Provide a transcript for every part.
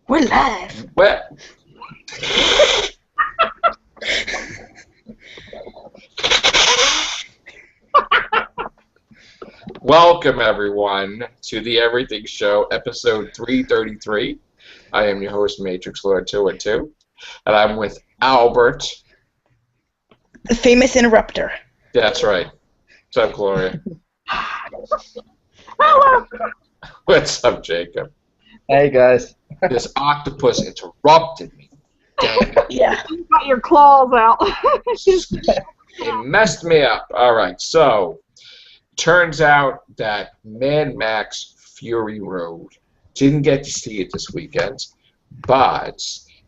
We're live. Well, welcome everyone to the Everything Show, episode 333. I am your host, Matrix Lord 212, and I'm with Albert. The famous interrupter. That's right. What's up, Gloria? Hello. What's up, Jacob? Hey guys. This octopus interrupted me. Damn it. Yeah. You got your claws out. It messed me up. All right, so turns out that Mad Max Fury Road didn't get to see it this weekend, but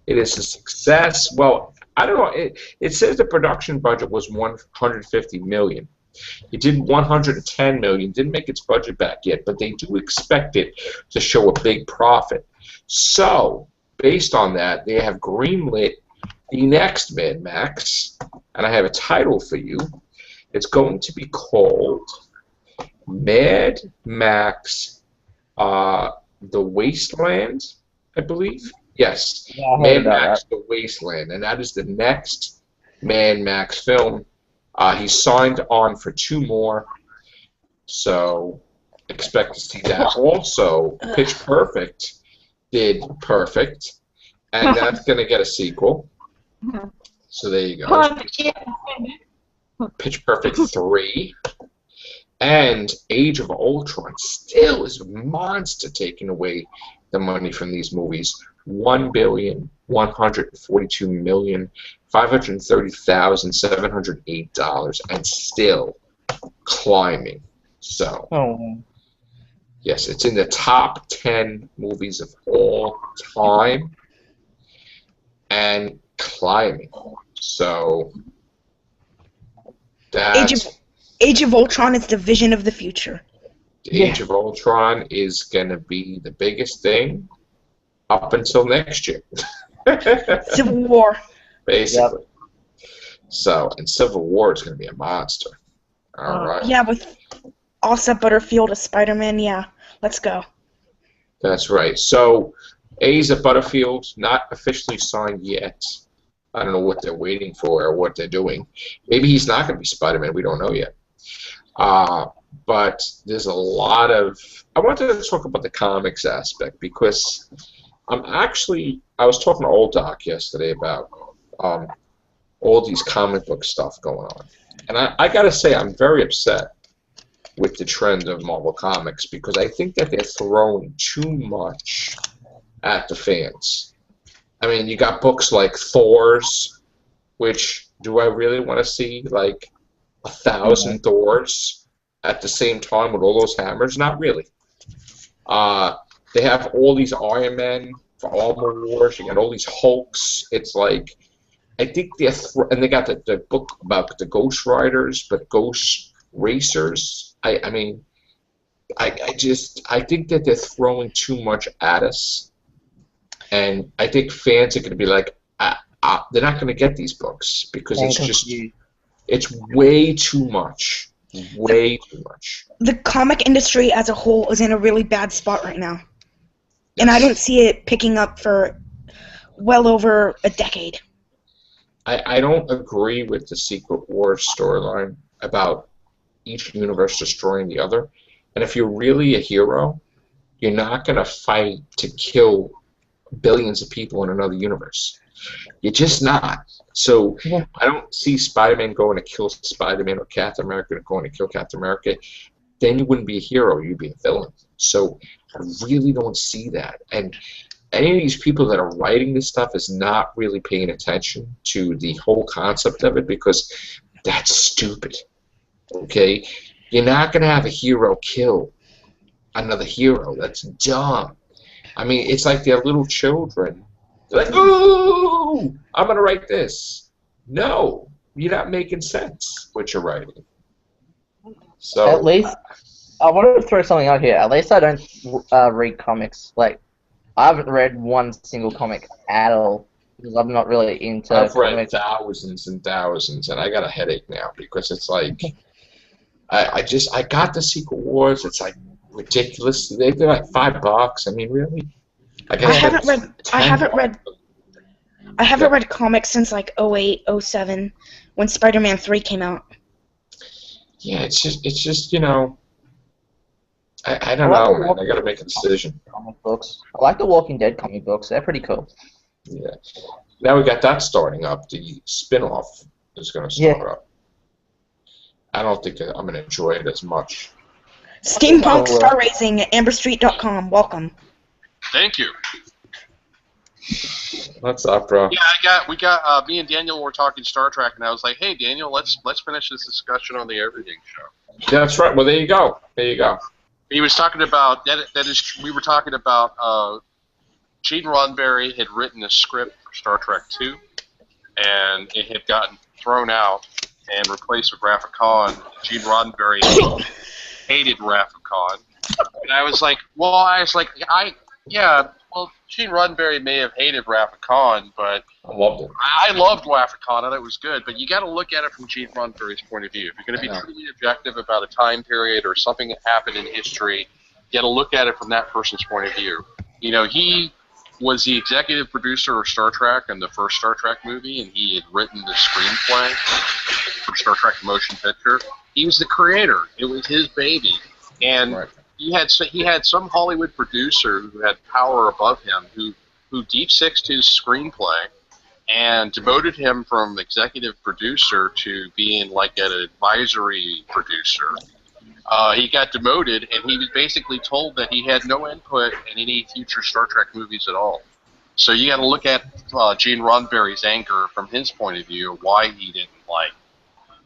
it is a success. Well, I don't know. It says the production budget was $150 million. It did $110 million. Didn't make its budget back yet, but they do expect it to show a big profit. So, based on that, they have greenlit the next Mad Max, and I have a title for you. It's going to be called Mad Max The Wasteland, I believe. Yes, Yeah, I heard Mad about Max The Wasteland, and that is the next Mad Max film. He signed on for 2 more, so expect to see that. Also, Pitch Perfect did perfect, and that's going to get a sequel. So there you go. Pitch Perfect 3. And Age of Ultron still is a monster taking away the money from these movies. $1,142,530,708 and still climbing. So, Oh, yes, it's in the top 10 movies of all time and climbing. So, that's... Age of Ultron is the vision of the future. Age of Ultron is going to be the biggest thing up until next year. Civil War. Basically. So, and Civil War is going to be a monster. All right. Yeah, with Asa Butterfield as Spider-Man. Yeah, let's go. That's right. So, Asa Butterfield, not officially signed yet. I don't know what they're waiting for or what they're doing. Maybe he's not going to be Spider-Man. We don't know yet. But there's a lot of... I wanted to talk about the comics aspect because I was talking to Old Doc yesterday about all these comic book stuff going on. And I got to say, I'm very upset with the trend of Marvel Comics because I think that they're throwing too much at the fans. I mean, you got books like Thor's, which do I really want to see like 1,000 Thors at the same time with all those hammers? Not really. They have all these Iron Men for Armor Wars. You got all these Hulks. It's like, I think and they got the book about the Ghost Riders, but Ghost Racers. I think that they're throwing too much at us. And I think fans are going to be like, they're not going to get these books because it's way too much. Way too much. The comic industry as a whole is in a really bad spot right now. And I don't see it picking up for well over a decade. I don't agree with the Secret Wars storyline about each universe destroying the other. And if you're really a hero, you're not going to fight to kill billions of people in another universe. You're just not. So I don't see Spider-Man going to kill Spider-Man or Captain America going to kill Captain America. Then you wouldn't be a hero. You'd be a villain. So I really don't see that. And any of these people that are writing this stuff is not really paying attention to the whole concept of it because that's stupid. Okay? You're not going to have a hero kill another hero. That's dumb. I mean, it's like they're little children. They're like, ooh, I'm going to write this. No, you're not making sense what you're writing. So at least, I want to throw something out here. At least I don't read comics. Like, I haven't read one single comic at all because I'm not really into I've read comics. thousands and thousands, and I got a headache now because it's like, I got the Secret Wars. It's like ridiculous. They're like $5. I mean, really? I guess haven't that's read. 10 I haven't read comics since like 08, 07, when Spider-Man 3 came out. Yeah, it's just you know, I don't I like know, the man. I got to make a decision. comic books. I like the Walking Dead comic books. They're pretty cool. Yeah. Now we got that starting up. The spin-off is going to start up. I don't think I'm going to enjoy it as much. Steampunk Star Raising at AmberStreet.com. Welcome. Thank you. What's up, bro? Yeah, me and Daniel were talking Star Trek, and I was like, hey, Daniel, let's finish this discussion on the Everything Show. Yeah, that's right. Well, there you go. There you go. He was talking about we were talking about Gene Roddenberry had written a script for Star Trek II, and it had gotten thrown out and replaced with Wrath of Khan. Gene Roddenberry hated Wrath of Khan, and I was like, Gene Roddenberry may have hated Wrath of Khan, but I loved it. I loved Wrath of Khan. I thought it was good, but you got to look at it from Gene Roddenberry's point of view. If you're going to be truly objective about a time period or something that happened in history, you got to look at it from that person's point of view. You know, he was the executive producer of Star Trek in the first Star Trek movie, and he had written the screenplay for Star Trek Motion Picture. He was the creator. It was his baby, and Right. he had some Hollywood producer who had power above him who deep-sixed his screenplay and demoted him from executive producer to being like an advisory producer. He got demoted, and he was basically told that he had no input in any future Star Trek movies at all. So you got to look at Gene Roddenberry's anger from his point of view, why he didn't like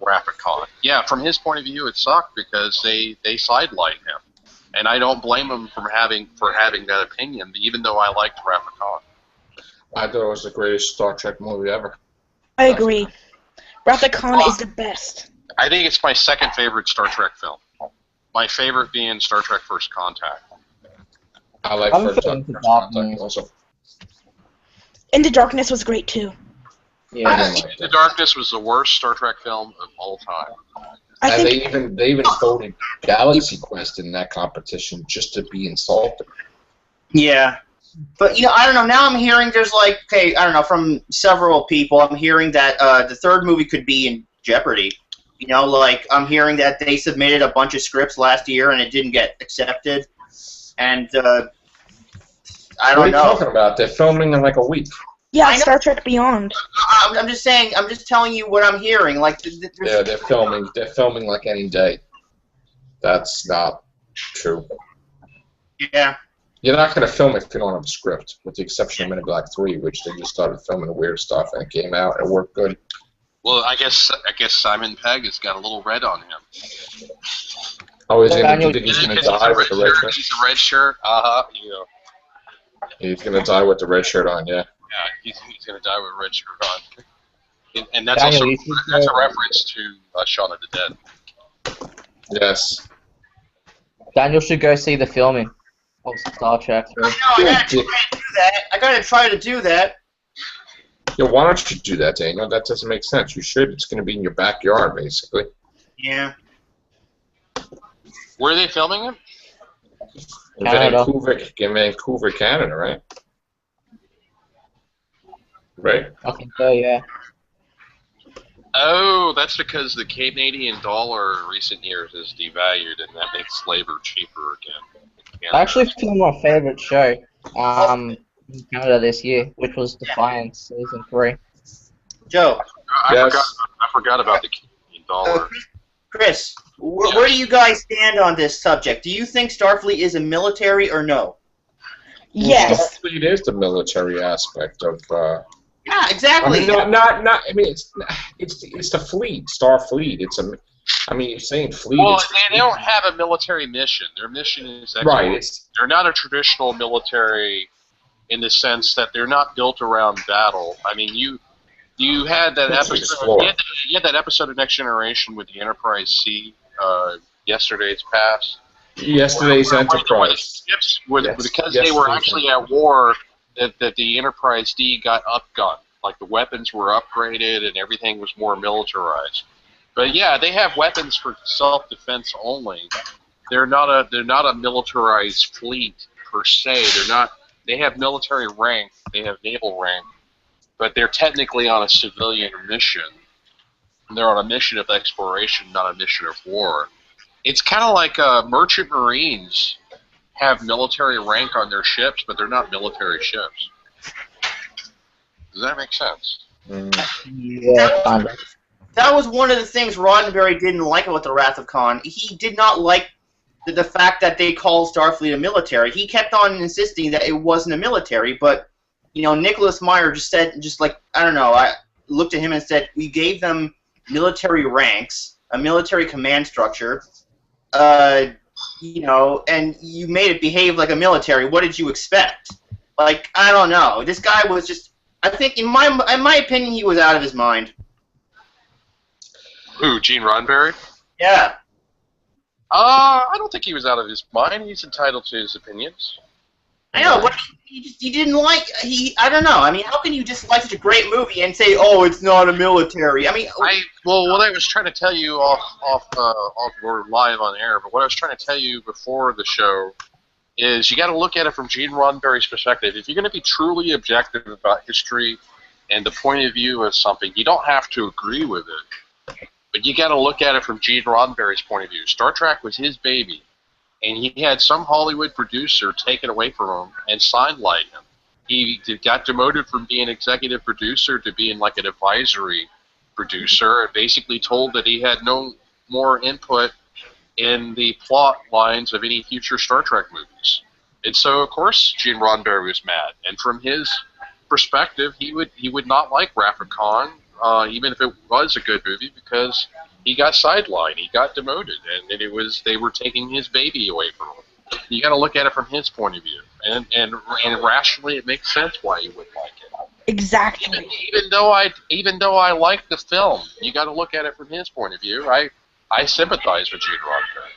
Wrath of Khan. Yeah, from his point of view, it sucked because they sidelight him. And I don't blame him for having that opinion, even though I liked Wrath of Khan. I thought it was the greatest Star Trek movie ever. I agree. Wrath of Khan is the best. I think it's my second favorite Star Trek film. My favorite being Star Trek First Contact. I like I'm First feeling Contact the also. Into Darkness was great too. Yeah. I didn't like The that. Darkness was the worst Star Trek film of all time. I And think they even voted Galaxy Quest in that competition just to be insulted. Yeah. But, you know, I don't know. Now I'm hearing there's like, okay, I don't know, from several people, I'm hearing that the third movie could be in jeopardy. You know, like, I'm hearing that they submitted a bunch of scripts last year and it didn't get accepted. And, I What are don't you know. talking about? They're filming in like a week. yeah, I know. Star Trek Beyond. I'm just saying, I'm just telling you what I'm hearing. Like, Yeah, they're filming like any day. That's not true. yeah. You're not going to film if you don't have a script, with the exception of Men in Black 3, which they just started filming the weird stuff and it came out. It worked good. Well, I guess Simon Pegg has got a little red on him. Oh, is he gonna, Daniel- you think he's going to Because die with the red shirt? He's a red shirt. You know, He's going to die with the red shirt on, yeah. yeah, he's going to die with a red shirt on. And that's Daniel, also you should that's a go- reference to Shaun of the Dead. Yes. Daniel should go see the filming of Star Trek 3. I gotta try to do that. I gotta try to do that. Yeah, why don't you do that, Daniel? That doesn't make sense. You should. It's going to be in your backyard, basically. Yeah. Where are they filming it? In Canada. Vancouver, Canada, right? Right? I think so, yeah. Oh, that's because the Canadian dollar in recent years has devalued, and that makes labor cheaper again. I actually filmed my favorite show in Canada this year, which was Defiance Season 3. Joe, Yes. I forgot about the Canadian dollar. Chris, where do you guys stand on this subject? Do you think Starfleet is a military or no? Yes. Starfleet is the military aspect of. Yeah, I exactly. mean, not. I mean, it's the fleet, Starfleet. I mean, you're saying fleet. Well, it's, they don't have a military mission. Their mission is right. they're not a traditional military in the sense that they're not built around battle. I mean, you had that It's episode. explore. You had that episode of Next Generation with the Enterprise C. Yesterday's past. Yesterday's Where Enterprise. the ships, Yes, because they were yesterday's actually at war, that the Enterprise D got upgunned. Like the weapons were upgraded and everything was more militarized. But yeah, they have weapons for self-defense only. They're not a militarized fleet per se. they have military rank, they have naval rank, but they're technically on a civilian mission. And they're on a mission of exploration, not a mission of war. It's kind of like merchant marines have military rank on their ships, but they're not military ships. Does that make sense? Yeah, kind of. That was one of the things Roddenberry didn't like about the Wrath of Khan. He did not like the fact that they called Starfleet a military. He kept on insisting that it wasn't a military, but Nicholas Meyer just said, I looked at him and said, we gave them military ranks, a military command structure, and you made it behave like a military. What did you expect? Like, I don't know. This guy was just, I think, in my opinion, he was out of his mind. Who, Gene Roddenberry? Yeah. I don't think he was out of his mind. He's entitled to his opinions. I know, but he didn't like, I don't know. I mean, how can you dislike such a great movie and say, oh, it's not a military? I mean... what I was trying to tell you we're live on air, but what I was trying to tell you before the show is you got to look at it from Gene Roddenberry's perspective. If you're going to be truly objective about history and the point of view of something, you don't have to agree with it. But you got to look at it from Gene Roddenberry's point of view. Star Trek was his baby, and he had some Hollywood producer take it away from him and sidelight him. He got demoted from being executive producer to being like an advisory producer, and basically told that he had no more input in the plot lines of any future Star Trek movies. And so, of course, Gene Roddenberry was mad. And from his perspective, he would not like Wrath of Khan, even if it was a good movie, because he got sidelined, he got demoted, and they were taking his baby away from him. You got to look at it from his point of view, and rationally, it makes sense why you would like it. Exactly. Even though I like the film, you got to look at it from his point of view. I sympathize with Gene Roddenberry.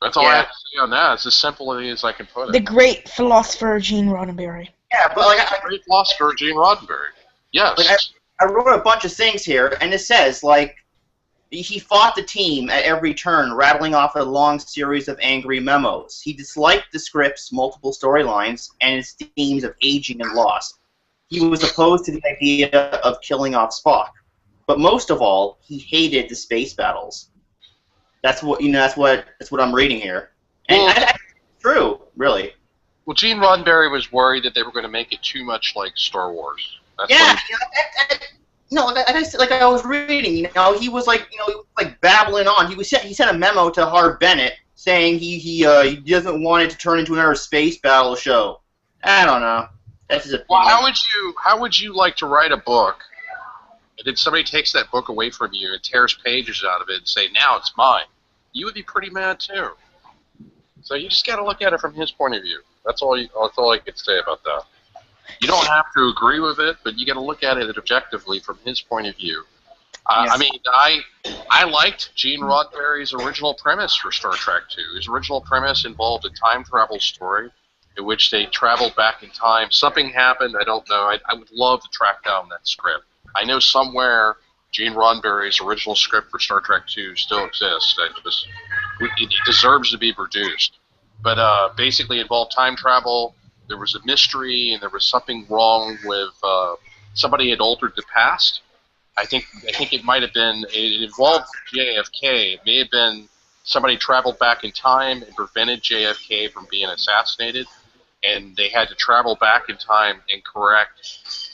That's all I have to say on that. It's as simple as I can put it. The great philosopher Gene Roddenberry. Yeah, but like great philosopher Gene Roddenberry. Yes. Like I wrote a bunch of things here, and it says, like, he fought the team at every turn, rattling off a long series of angry memos. He disliked the script's multiple storylines and its themes of aging and loss. He was opposed to the idea of killing off Spock. But most of all, he hated the space battles. That's what I'm reading here. And that's true, really. Well, Gene Roddenberry was worried that they were going to make it too much like Star Wars. That's like I was reading, he was like, babbling on. He sent a memo to Harv Bennett saying he doesn't want it to turn into another space battle show. I don't know. That's his opinion. Well, how would you like to write a book, and then somebody takes that book away from you and tears pages out of it and say, now it's mine? You would be pretty mad too. So you just got to look at it from his point of view. That's all I could say about that. You don't have to agree with it, but you got to look at it objectively from his point of view. Yes. I mean, I liked Gene Roddenberry's original premise for Star Trek II. His original premise involved a time travel story in which they traveled back in time. Something happened, I don't know. I would love to track down that script. I know somewhere Gene Roddenberry's original script for Star Trek II still exists. It deserves to be produced. But basically involved time travel. There was a mystery, and there was something wrong with somebody had altered the past. I think it might have been, it involved JFK. It may have been somebody traveled back in time and prevented JFK from being assassinated, and they had to travel back in time and correct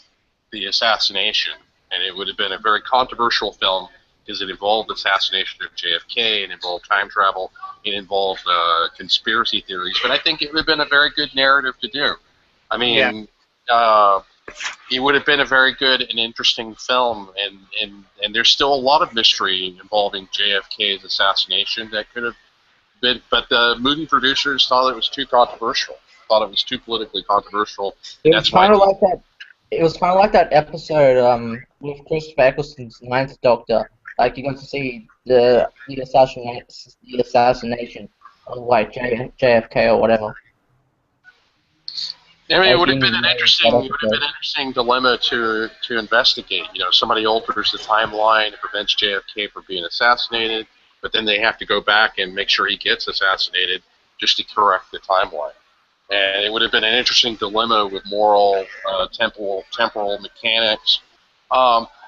the assassination. And it would have been a very controversial film because it involved the assassination of JFK, it involved time travel, it involved conspiracy theories. But I think it would have been a very good narrative to do. I mean, it would have been a very good and interesting film, and there's still a lot of mystery involving JFK's assassination that could have been, but the movie producers thought it was too controversial, thought it was too politically controversial. It was kind of like that. It was kind of like that episode with Christopher Eccleston's Ninth Doctor. Like, you got to see the assassination of like JFK or whatever. I mean, it would have been an interesting dilemma to investigate. You know, somebody alters the timeline and prevents JFK from being assassinated, but then they have to go back and make sure he gets assassinated just to correct the timeline. And it would have been an interesting dilemma with moral, temporal mechanics.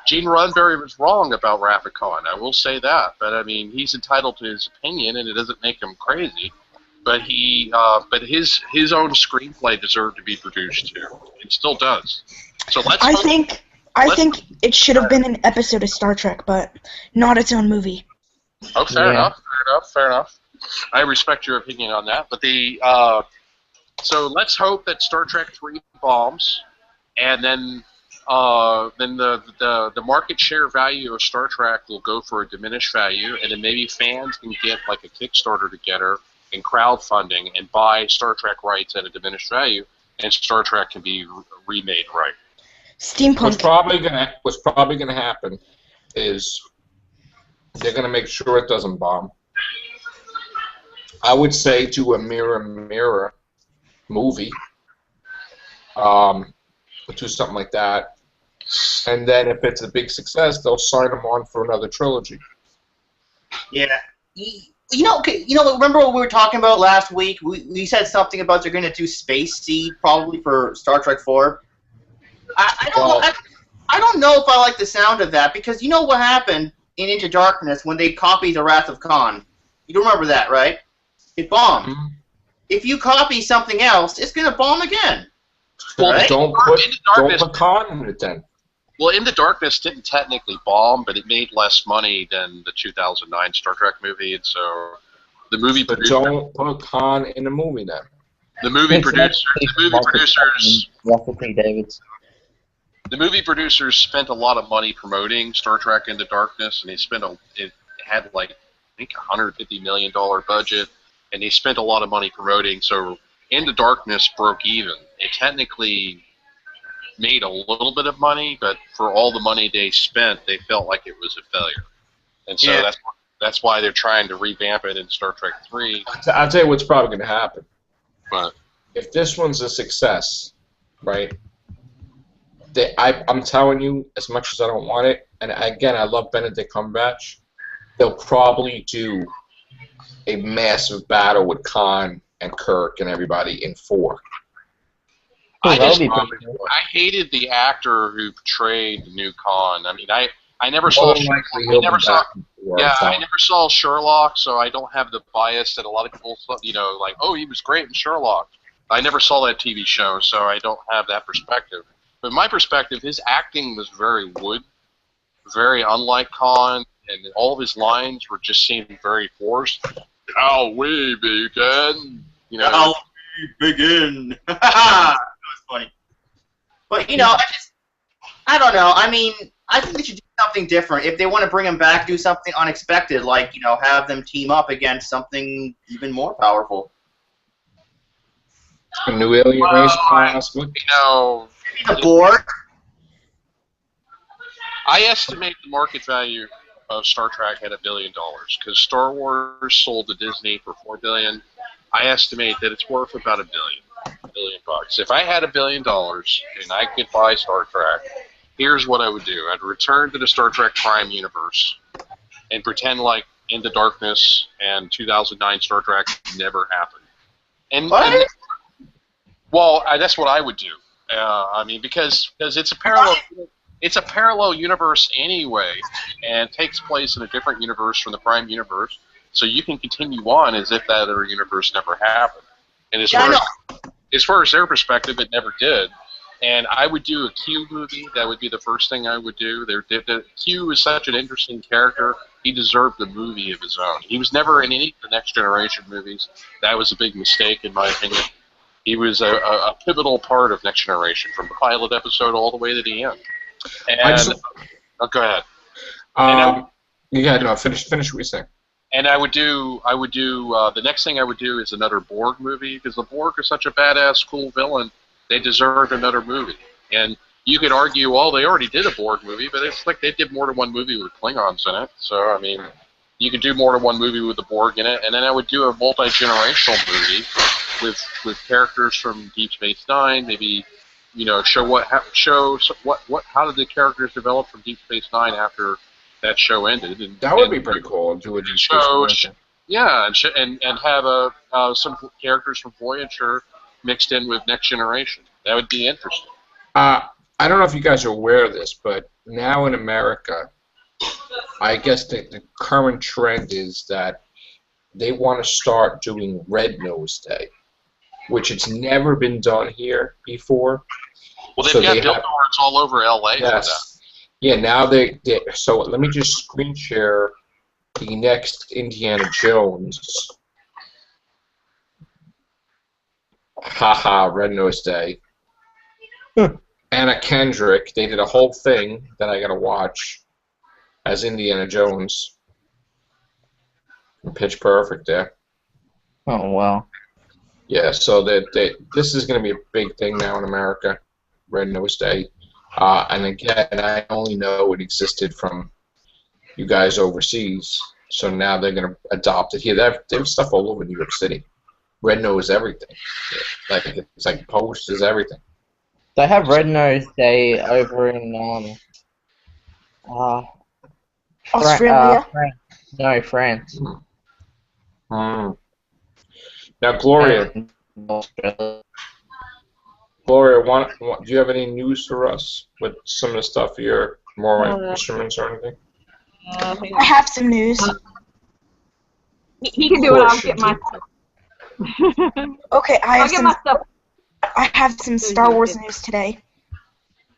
Gene Roddenberry was wrong about Wrath of Khan. I will say that, but I mean, he's entitled to his opinion, and it doesn't make him crazy. But his own screenplay deserved to be produced too. It still does. So I think it should have been an episode of Star Trek, but not its own movie. Oh, fair enough. I respect your opinion on that. But so let's hope that Star Trek 3 bombs, and then the market share value of Star Trek will go for a diminished value, and then maybe fans can get like a Kickstarter together and crowdfunding and buy Star Trek rights at a diminished value, and Star Trek can be remade right. Steampunk. What's probably gonna happen is they're gonna make sure it doesn't bomb. I would say do a mirror movie, do something like that, and then if it's a big success, they'll sign them on for another trilogy. Yeah. Remember what we were talking about last week? We said something about they're going to do Space Seed probably for Star Trek 4. I don't know if I like the sound of that, because you know what happened in Into Darkness when they copied the Wrath of Khan? You remember that, right? It bombed. Mm-hmm. If you copy something else, it's going to bomb again. Well, right? Don't put Khan in it then. Well, Into Darkness didn't technically bomb, but it made less money than the 2009 Star Trek movie, and so the movie producer... But don't put Khan in the movie then. The movie producers spent a lot of money promoting Star Trek Into Darkness, and it had like, I think, $150 million budget, and they spent a lot of money promoting, so Into Darkness broke even. It technically made a little bit of money, but for all the money they spent, they felt like it was a failure. And so that's why they're trying to revamp it in Star Trek 3. I'll tell you what's probably going to happen. But if this one's a success, right, I'm telling you, as much as I don't want it, and again, I love Benedict Cumberbatch, they'll probably do a massive battle with Khan and Kirk and everybody in 4. I hated the actor who portrayed the new Khan. I mean, I never saw Sherlock, so I don't have the bias that a lot of people, like, oh, he was great in Sherlock. I never saw that TV show, so I don't have that perspective. But my perspective, his acting was very very unlike Khan, and all of his lines just seemed very forced. How we begin, How we begin. That was funny. But I don't know. I mean, I think they should do something different. If they want to bring him back, do something unexpected, like have them team up against something even more powerful. A new alien race, possibly. The Borg. I estimate the market value of Star Trek at $1 billion, because Star Wars sold to Disney for $4 billion. I estimate that it's worth about $1 billion bucks. If I had $1 billion and I could buy Star Trek, here's what I would do. I'd return to the Star Trek Prime universe and pretend like Into Darkness and 2009 Star Trek never happened. That's what I would do. I mean, because it's a parallel. It's a parallel universe anyway, and takes place in a different universe from the Prime universe, so you can continue on as if that other universe never happened. And as far as their perspective, it never did. And I would do a Q movie. That would be the first thing I would do. Q is such an interesting character. He deserved a movie of his own. He was never in any of the Next Generation movies. That was a big mistake, in my opinion. He was a pivotal part of Next Generation, from the pilot episode all the way to the end. And go ahead. Finish what you're saying. And I would do the next thing I would do is another Borg movie, because the Borg are such a badass, cool villain. They deserved another movie. And you could argue, well, they already did a Borg movie, but it's like they did more than one movie with Klingons in it. So I mean, you could do more than one movie with the Borg in it. And then I would do a multi-generational movie with characters from Deep Space Nine, maybe. How did the characters develop from Deep Space Nine after that show ended? And that would be pretty cool. Do a Deep Space Nine. Yeah, and have some characters from Voyager mixed in with Next Generation. That would be interesting. I don't know if you guys are aware of this, but now in America, I guess the current trend is that they want to start doing Red Nose Day, which it's never been done here before. Well, they've So got they billboards all over LA for that. Yes. Yeah, now they so let me just screen share the next Indiana Jones. Haha, Red Nose Day. Anna Kendrick, they did a whole thing that I gotta watch as Indiana Jones. Pitch Perfect there. Oh wow. Yeah, so this is going to be a big thing now in America, Red Nose Day. And again, I only know it existed from you guys overseas, so now they're going to adopt it here. They have stuff all over New York City. Red Nose everything. Like it's like posters, everything. They have Red Nose Day over in Australia? France. No, France. Now, Gloria, And Australia. do you have any news for us with some of the stuff you're more instruments or anything? I have some news. He can do it. I'll get my Okay, I'll get my stuff. I have some Star Wars news today.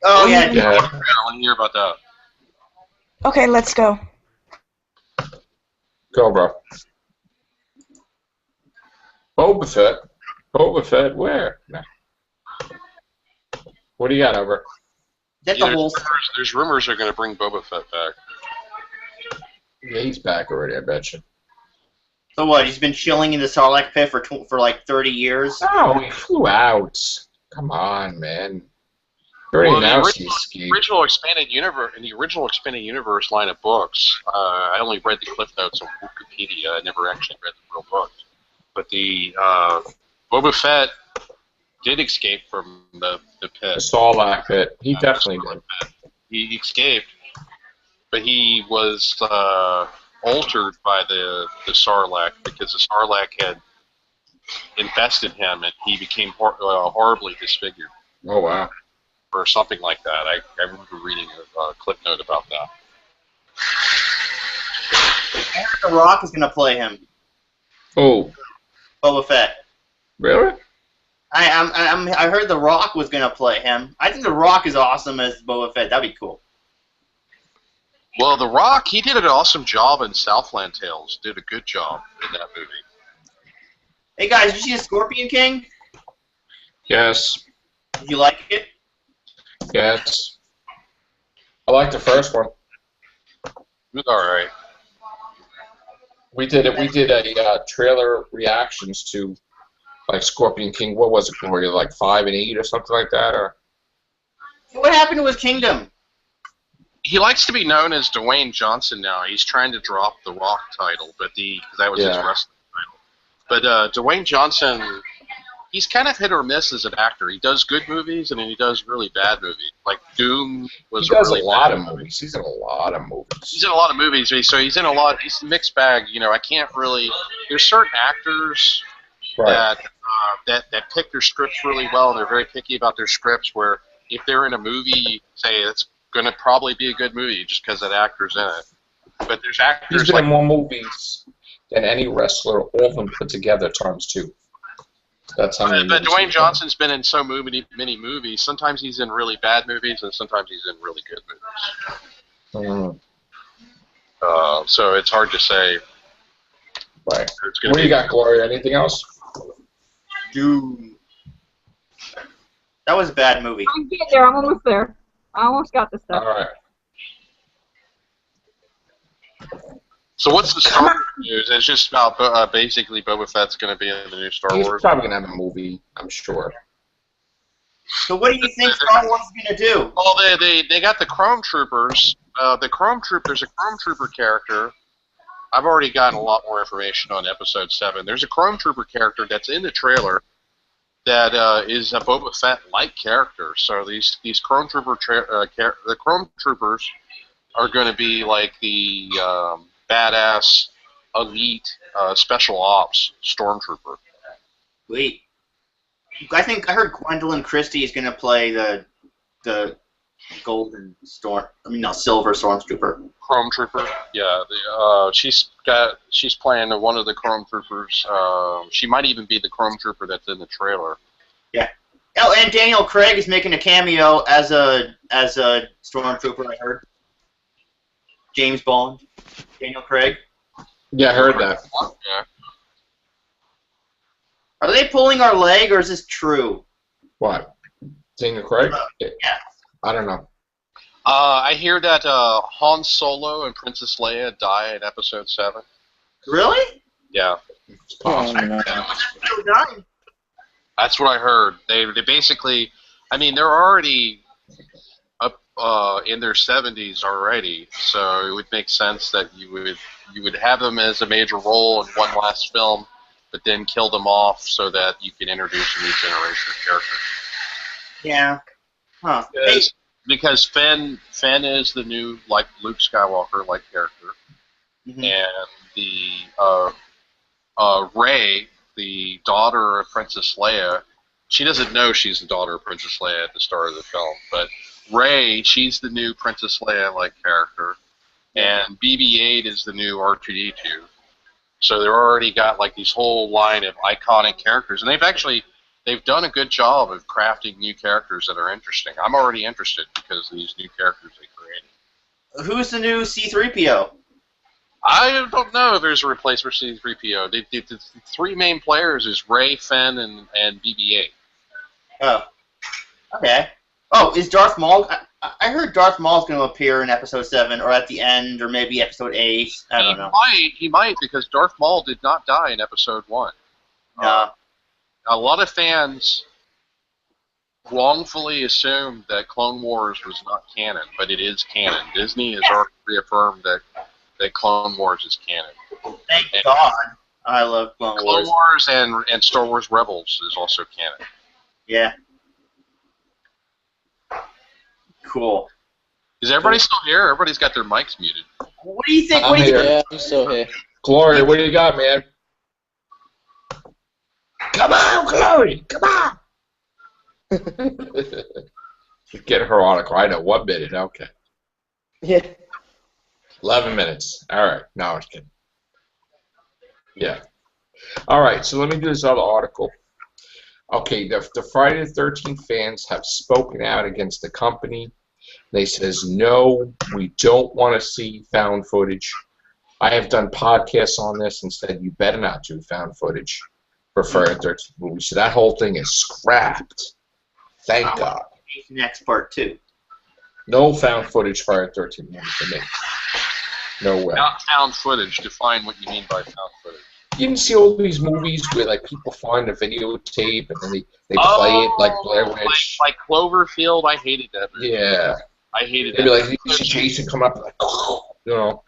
Oh yeah. Yeah. I want to hear about that. Okay, let's go. Go, bro. Boba Fett. Boba Fett, where? What do you got over? Get the whole. There's rumors they're going to bring Boba Fett back. Yeah, he's back already, I bet you. So what? He's been chilling in the Sarlacc pit for like 30 years. Oh, he flew out. Come on, man. He already announced he escaped. Original expanded universe in the original expanded universe line of books. I only read the cliff notes on Wikipedia. I never actually read the real book. But the Boba Fett did escape from the pit. The Sarlacc pit. He definitely did. He escaped, but he was altered by the Sarlacc because the Sarlacc had infested him, and he became horribly disfigured. Oh, wow. Or something like that. I remember reading a clip note about that. The Rock is gonna play him. Oh, Boba Fett. really? I heard The Rock was gonna play him. I think The Rock is awesome as Boba Fett. That'd be cool. Well, The Rock, he did an awesome job in Southland Tales. Did a good job in that movie. Hey guys, did you see the Scorpion King? Yes. Did you like it? Yes. I like the first one. It was alright. We did it. We did a trailer reactions to like Scorpion King. What was it, Gloria? Like 5 and 8 or something like that, or? What happened to his kingdom? He likes to be known as Dwayne Johnson now. He's trying to drop the Rock title, but that was his wrestling title. But Dwayne Johnson, he's kind of hit or miss as an actor. He does good movies and then he does really bad movies. Like Doom was He does really a lot bad of movies. He's in a lot of movies. He's in a lot of movies, so he's in a lot. He's a mixed bag. You know, I can't really. There's certain actors Right. that pick their scripts really well. They're very picky about their scripts. Where if they're in a movie, say it's going to probably be a good movie just because that actor's in it. But there's actors He's been like in more movies than any wrestler, all of them put together times 2. That's how many. But movies Dwayne he's Johnson's been in so many movies. Sometimes he's in really bad movies, and sometimes he's in really good movies. Mm. So it's hard to say. Right. It's gonna What do you be- got, Gloria? Anything else? Dude. That was a bad movie. I'm getting there. I'm almost there. I almost got this stuff. All right. So what's the Star Wars news? It's just about basically Boba Fett's going to be in the new Star He's Wars. probably gonna have a movie, I'm sure. So what do you think Star Wars is gonna do? Well, they got the Chrome Troopers. There's a Chrome Trooper character. I've already gotten a lot more information on Episode 7. There's a Chrome Trooper character that's in the trailer that is a Boba Fett-like character. So these Chrome Trooper the Chrome Troopers are going to be like the badass elite special ops stormtrooper. Wait. I think I heard Gwendolyn Christie is going to play the Golden Storm. I mean, no, Silver Stormtrooper. Chrome Trooper. Yeah, she's playing one of the Chrome Troopers. She might even be the Chrome Trooper that's in the trailer. Yeah. Oh, and Daniel Craig is making a cameo as a Stormtrooper. I heard. James Bond. Daniel Craig. Yeah, I heard that. Yeah. Are they pulling our leg, or is this true? What? Daniel Craig? Yeah. I don't know. I hear that Han Solo and Princess Leia die in Episode 7. Really? Yeah, It's possible. no. Still dying. that's what I heard. They basically, I mean, they're already up in their 70s already, so it would make sense that you would have them as a major role in one last film, but then kill them off so that you can introduce a new generation of characters. Yeah. Huh. Hey, Because Finn is the new like Luke Skywalker character, mhm. and the Rey, the daughter of Princess Leia, she doesn't know she's the daughter of Princess Leia at the start of the film, but Rey, she's the new Princess Leia character, and BB-8 is the new R2-D2. So they've already got like these whole line of iconic characters, and they've done a good job of crafting new characters that are interesting. I'm already interested because of these new characters they created. Who's the new C-3PO? I don't know if there's a replacement for C-3PO. The three main players is Rey, Finn, and BB-8. Oh. Okay. Oh, is Darth Maul? I heard Darth Maul's going to appear in Episode 7, or at the end, or maybe Episode 8. I don't know. He might, because Darth Maul did not die in Episode 1. A lot of fans wrongfully assumed that Clone Wars was not canon, but it is canon. Disney has already reaffirmed that Clone Wars is canon. Thank God. I love Clone Clone Wars. Wars and Star Wars Rebels is also canon. Yeah. Cool. Is everybody still here? Everybody's got their mics muted. What do you think? I'm What do you here. think? Yeah, I'm still here. Gloria, what do you got, man? Come on, Glory! Come on! Get her article. I know. 1 minute. Okay. Yeah. 11 minutes. All right. No, I was kidding. Yeah. All right. So let me do this other article. Okay. The Friday the 13th fans have spoken out against the company. They says, no, we don't want to see found footage. I have done podcasts on this and said, you better not do found footage for Friday the 13th movie. So that whole thing is scrapped. Thank God. Next part 2. No found footage Friday the 13th movie for me. No way. Not found footage. Define what you mean by found footage. You didn't see all these movies where like people find a videotape and then they play it like Blair Witch. Like Cloverfield, I hated that movie. Yeah. I hated Maybe that. like you see Jason come up like, you know.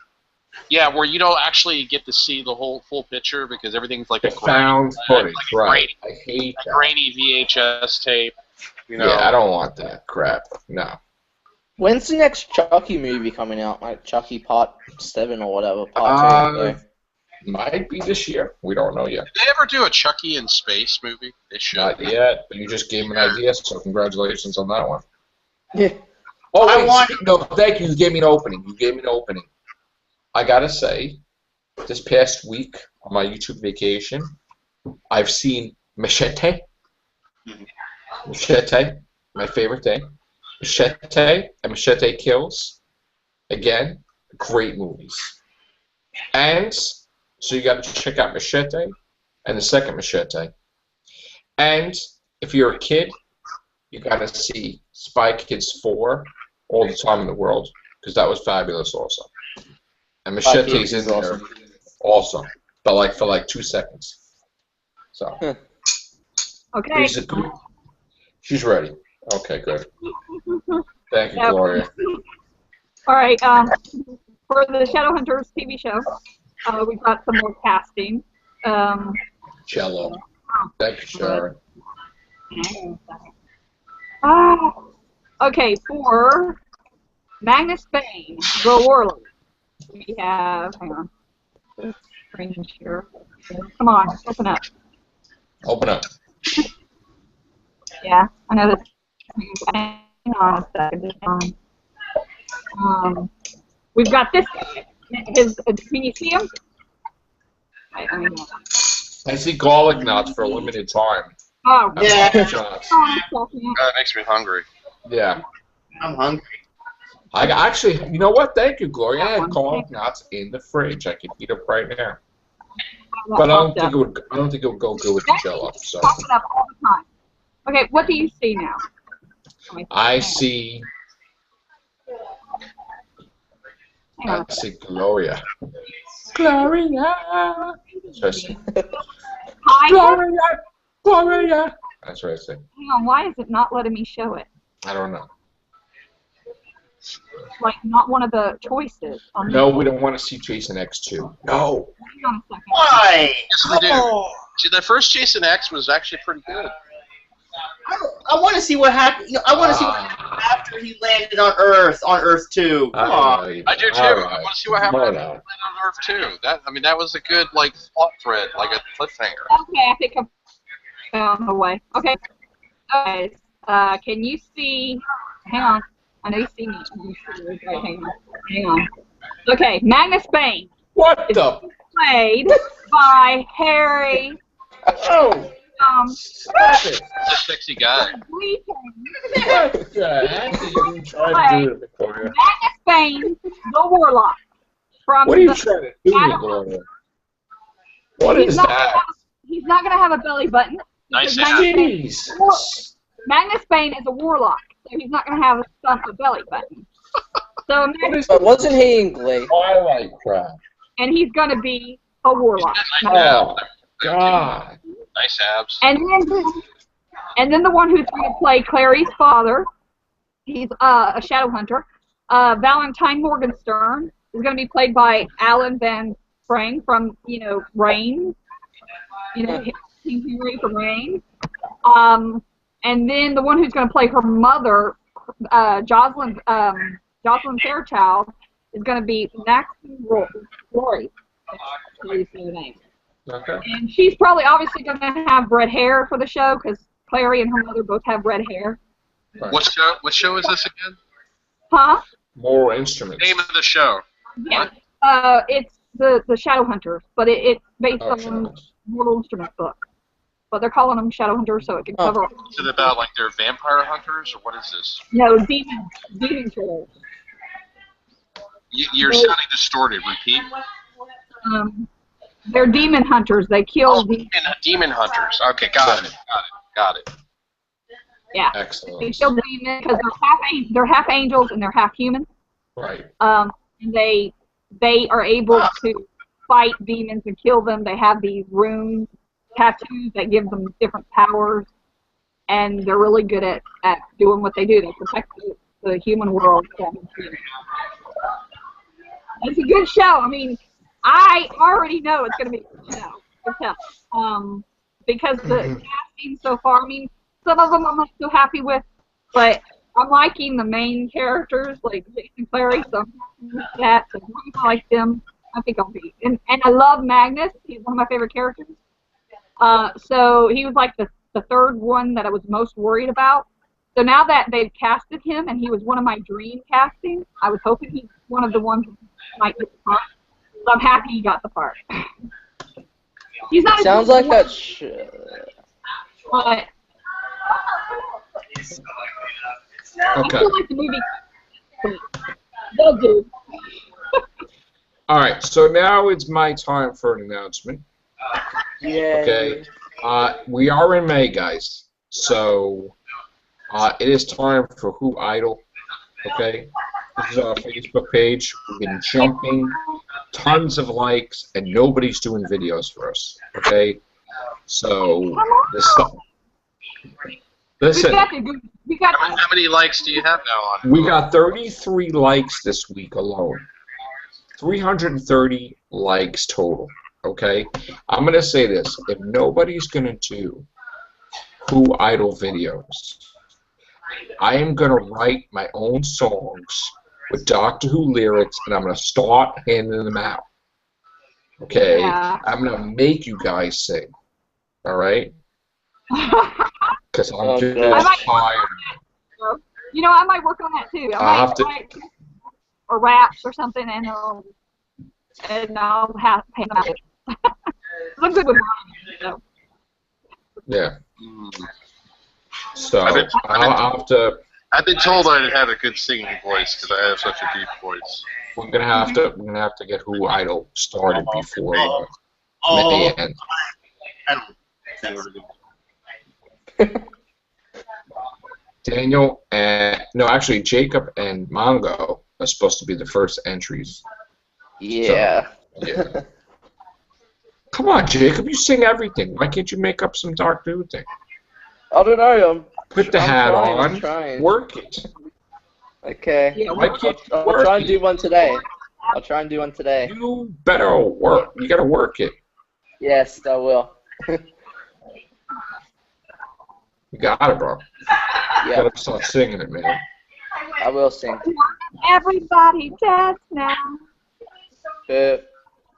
Yeah, where you don't actually get to see the whole full picture because everything's like The found footage, right? I hate a that. grainy VHS tape. You know. Yeah, I don't want that crap. No. When's the next Chucky movie coming out? Like Chucky Part 7 or whatever. Part 2. Yeah. Might be this year. We don't know yet. Did they ever do a Chucky in Space movie? They should. Not yet. But you just gave me an idea, so congratulations on that one. Yeah. Oh, I wait, want- no, thank you. You gave me an opening. I gotta say, this past week on my YouTube vacation, I've seen Machete. Machete, my favorite thing. Machete and Machete Kills. Again, great movies. And so you got to check out Machete and the second Machete. And if you're a kid, you got to see Spy Kids 4 All the Time in the World because that was fabulous also. And Machete's in there also, but like for like 2 seconds. So Okay. she's ready. Okay, good. Thank you, Yep. Gloria. All right. For the Shadowhunters TV show, we've got some more casting. Cello. Thank you, Sharon. Okay, for Magnus Bane, the Warlord, we have. Hang on. This screen here. Come on, open up. Open up. Yeah, I know this. Hang on a second. We've got this. Can you see him? I mean, I see garlic knots for a limited time. oh, Yeah. Shots. That makes me hungry. Yeah. I'm hungry. I actually, you know what? Thank you, Gloria. I have garlic knots in the fridge. I can eat them right now. But I don't think it would. I don't think it would go good with the Jello. So Pop it up all the time. Okay, what do you see now? I see. Hang on. I see Gloria. Gloria. That's what I say. Hi. Gloria. Gloria. That's what I say. Hang on. Why is it not letting me show it? I don't know. Like not one of the choices. No, we don't want to see Jason X2. No. Hang on a second. Why? Yes, we do. See, the first Jason X was actually pretty good. I want to see what happened. You know, I want to see what happened after he landed on Earth 2. Come on. I do too. I want to see what happened on Earth 2. That was a good plot thread, like a cliffhanger. Okay, I think I'm found the way. Okay, guys, can you see? Hang on. I know you see me. Right, hang on. Okay, Magnus Bane. What the? Played by Harry. Oh. Stop it. He's a sexy guy. What the heck are you trying to do, Victoria? Magnus Bane, the Warlock. From What are you the trying to do, Victoria? What is that? He's not going to have a belly button. Nice Jeez. Magnus Bane is a warlock, so he's not going to have a belly button. So Magnus, But wasn't he in Glee? Twilight crap. and he's going to be a warlock. Oh, God. Nice abs. And then the one who's going to play Clary's father, he's a shadow hunter. Valentine Morgenstern is going to be played by Alan Van Sprang from, Rain. King Henry from Rain. And then the one who's going to play her mother, Jocelyn Fairchild, is going to be Maxine Rory. That's how you say her name. Okay. And she's probably obviously going to have red hair for the show because Clary and her mother both have red hair. Right. What show is this again? Huh? Moral Instruments. Name of the show. Yeah. It's the Shadowhunters, but it's based on Shadows. Mortal Instruments book. But they're calling them Shadowhunters so it can cover. Is it about they're vampire hunters or what is this? No, demon killers. You're sounding distorted. Repeat. They're demon hunters. They kill Demon hunters. Okay, got it. Yeah. Excellent. They kill demons because they're half angels and they're half human. Right. And they are able to fight demons and kill them. They have these runes, tattoos that give them different powers, and they're really good at doing what they do. They protect the human world from demons. It's a good show. I mean, I already know it's going to be a good show. You can tell. Because the casting so far, I mean, some of them I'm not so happy with, but I'm liking the main characters, like Jason Clary, so I'm happy with that. So as long as I like them, I think I'll be. And I love Magnus. He's one of my favorite characters. So he was like the third one that I was most worried about. So now that they've casted him, and he was one of my dream castings, I was hoping he's one of the ones who might get the part. So I'm happy he got the part. He's not. Sounds like that. But I Okay. feel like the movie. They'll do. All right. So now it's my time for an announcement. Yeah. Okay. We are in May, guys. So it is time for Who Idol. Okay. This is our Facebook page. We've been jumping, tons of likes, and nobody's doing videos for us. Okay. So listen. We got How many likes do you have now on it? We got 33 likes this week alone. 330 likes total. Okay? I'm going to say this. If nobody's going to do Who Idol videos, I am going to write my own songs with Doctor Who lyrics, and I'm going to start handing them out. Okay? Yeah. I'm going to make you guys sing. All right? Because I'm Oh, just God. tired. You know, I might work on that too. I'll I have might to- write or raps or something, and I'll have pay them out. I'm good with writing, so. Yeah. Mm. So I've been- I'll have to. I've been told I had a good singing voice because I have such a deep voice. We're gonna have to get Who Idol started before May Oh, ends. I don't think we're good. Daniel and no, actually Jacob and Mongo are supposed to be the first entries. Yeah. Yeah. Come on, Jacob, you sing everything. Why can't you make up some Dark Who thing? I don't know. Put the I'm hat trying, on, I'm trying. work it. Okay. Yeah, Why can't you I'll work try and it? do one today. I'll try and do one today. You better work. You gotta work it. Yes, I will. You got it, bro. You Yeah, gotta start singing it, man. I will sing. Everybody dance now. Boop,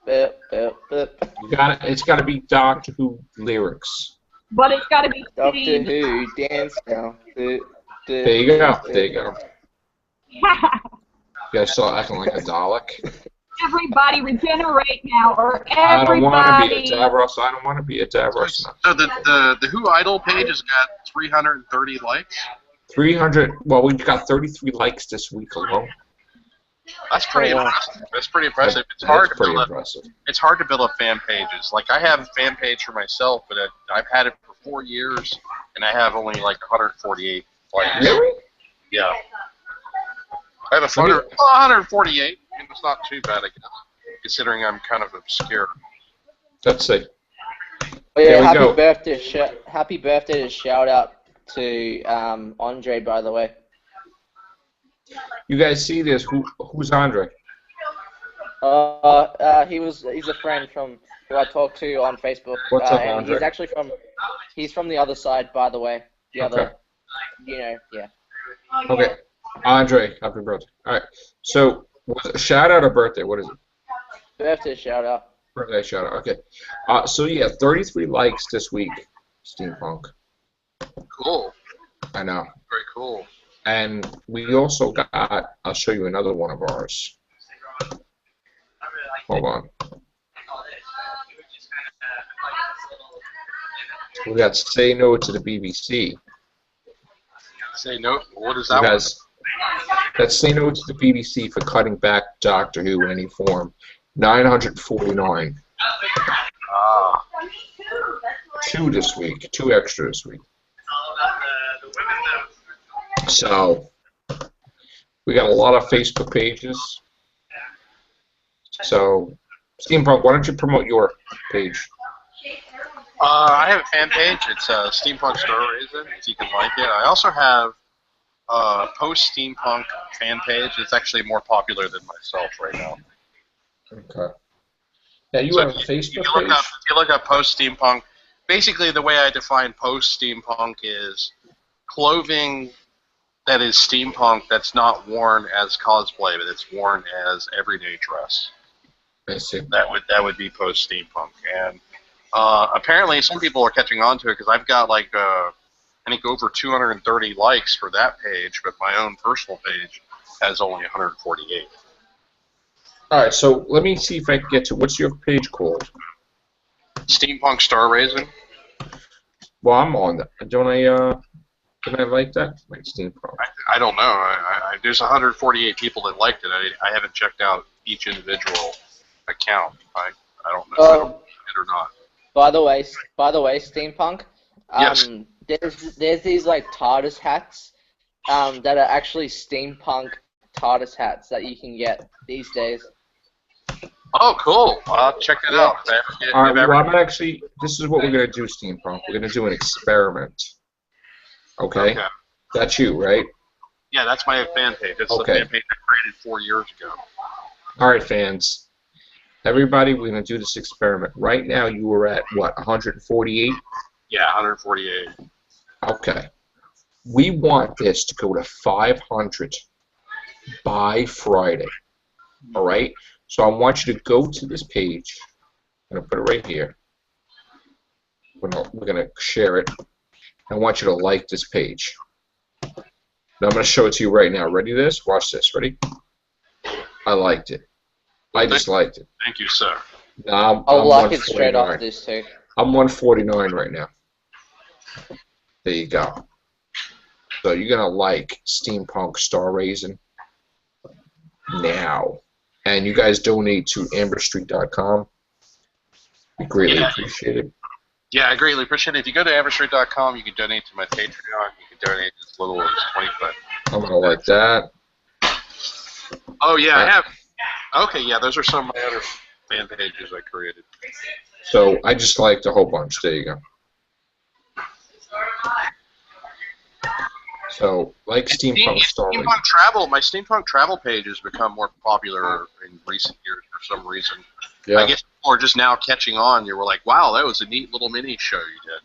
boop, boop, boop. You got it. It's gotta be Doctor Who lyrics. But it's got to be Doctor Steve. Who, dance now. Boop, boop, There you go. boop, There you go. You guys start acting like a Dalek. Everybody regenerate now, or I don't want to be everybody. a Davros. I don't want to be a Davros. No. So the Who Idol page has got 330 likes. 300. Well, we've got 33 likes this week alone. That's pretty Oh, wow. impressive. That's pretty impressive. It's That's hard to pretty build up. impressive. It's hard to build up fan pages. Like I have a fan page for myself, but I've had it for 4 years, and I have only like 148 likes. Really? Yeah. I have 148. And it's not too bad, I guess, considering I'm kind of obscure. Let's see. Oh, There we yeah, go. happy birthday to shout out to Andre, by the way. You guys see this? Who's Andre? He's a friend from who I talked to on Facebook. What's up, and Andre? he's actually from the other side, by the way. The Okay. other, yeah. Okay. Andre, happy birthday. All right. So, was it shout out or birthday? What is it? Birthday shout out. Birthday shout out. Okay. So yeah, 33 likes this week. Steampunk. Cool. I know. Very cool. And we also got. I'll show you another one of ours. Hold on. We got Say No to the BBC. Say no. What is that one? Because that's Say No to the BBC for cutting back Doctor Who in any form. 949. Ah. 2 this week. 2 extra this week. So, we got a lot of Facebook pages. So, Steampunk, why don't you promote your page? I have a fan page. It's Steampunk Star Raisin, if you can like it. I also have a post-steampunk fan page. It's actually more popular than myself right now. Okay. Yeah, you So have a if Facebook you look page? up, if you look up post-steampunk, basically the way I define post-steampunk is clothing that is steampunk that's not worn as cosplay, but it's worn as everyday dress. I see. That would be post-steampunk. And apparently some people are catching on to it because I've got like I think over 230 likes for that page, but my own personal page has only 148. All right, so let me see if I can get to what's your page called? Steampunk Star Raisin. Well, I'm on that. Don't I like that? Like Steampunk. I don't know. There's 148 people that liked it. I haven't checked out each individual account. I don't know if I don't like it or not. By the way, Steampunk. Yes. There's these like TARDIS hats, that are actually steampunk TARDIS hats that you can get these days. Oh, cool. I'll check that out. All right, well, I'm actually, this is what we're going to do, Steampunk. We're going to do an experiment. Okay? That's you, right? Yeah, that's my fan page. It's Okay. the fan page I created 4 years ago. All right, fans. Everybody, we're going to do this experiment. Right now, you are at, what, 148? Yeah, 148. Okay. We want this to go to 500 by Friday. All right? So I want you to go to this page. I'm going to put it right here. We're going to share it. I want you to like this page. Now I'm going to show it to you right now. Ready this? Watch this. Ready? I liked it. I just liked it. Thank you, sir. Now I'll I'm like it straight 149. off this too. I'm 149 right now. There you go. So you're gonna like Steampunk Star Raising now, and you guys donate to AmberStreet.com. We greatly appreciate it. Yeah, I greatly appreciate it. If you go to AmberStreet.com, you can donate to my Patreon. You can donate as little as 25. I'm gonna like that. Oh yeah, I have. Okay, yeah, those are some of my other fan pages I created. So I just liked a whole bunch. There you go. So like Steampunk Star Raising. Steampunk Travel, my Steampunk Travel page has become more popular in recent years for some reason. Yeah. I guess people are just now catching on. You were like, wow, that was a neat little mini show you did.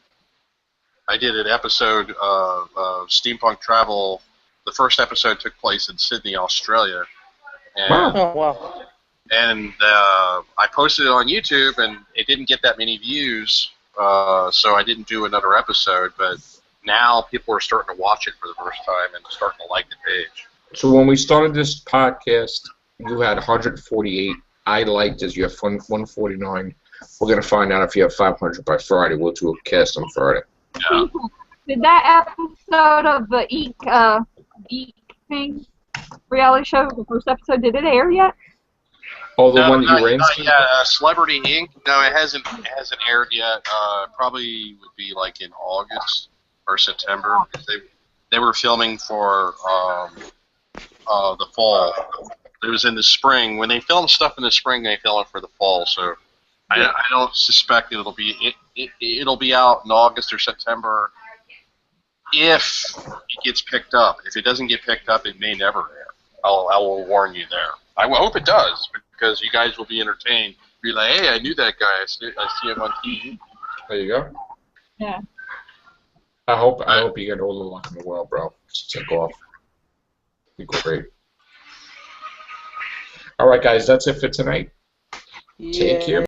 I did an episode of Steampunk Travel. The first episode took place in Sydney, Australia. And, Wow. Oh wow. and I posted it on YouTube, and it didn't get that many views, so I didn't do another episode, but now people are starting to watch it for the first time and starting to like the page. So when we started this podcast, you had 148. I liked it. You have 149. We're gonna find out if you have 500 by Friday. We'll do a cast on Friday. Yeah. Did that episode of the Eek thing reality show, the first episode, did it air yet? Oh, the one that you ran? Yeah, Celebrity Inc. No, it hasn't aired yet. Probably would be like in August or September, because they were filming for the fall. It was in the spring. When they film stuff in the spring, they film it for the fall. So I don't suspect it'll be it'll be out in August or September if it gets picked up. If it doesn't get picked up, it may never air. I will warn you there. I hope it does, because you guys will be entertained. Be like, hey, I knew that guy. I see him on TV. There you go. Yeah. I hope you get all the luck in the world, bro. Just take off. Be great. All right, guys, that's it for tonight. Take care.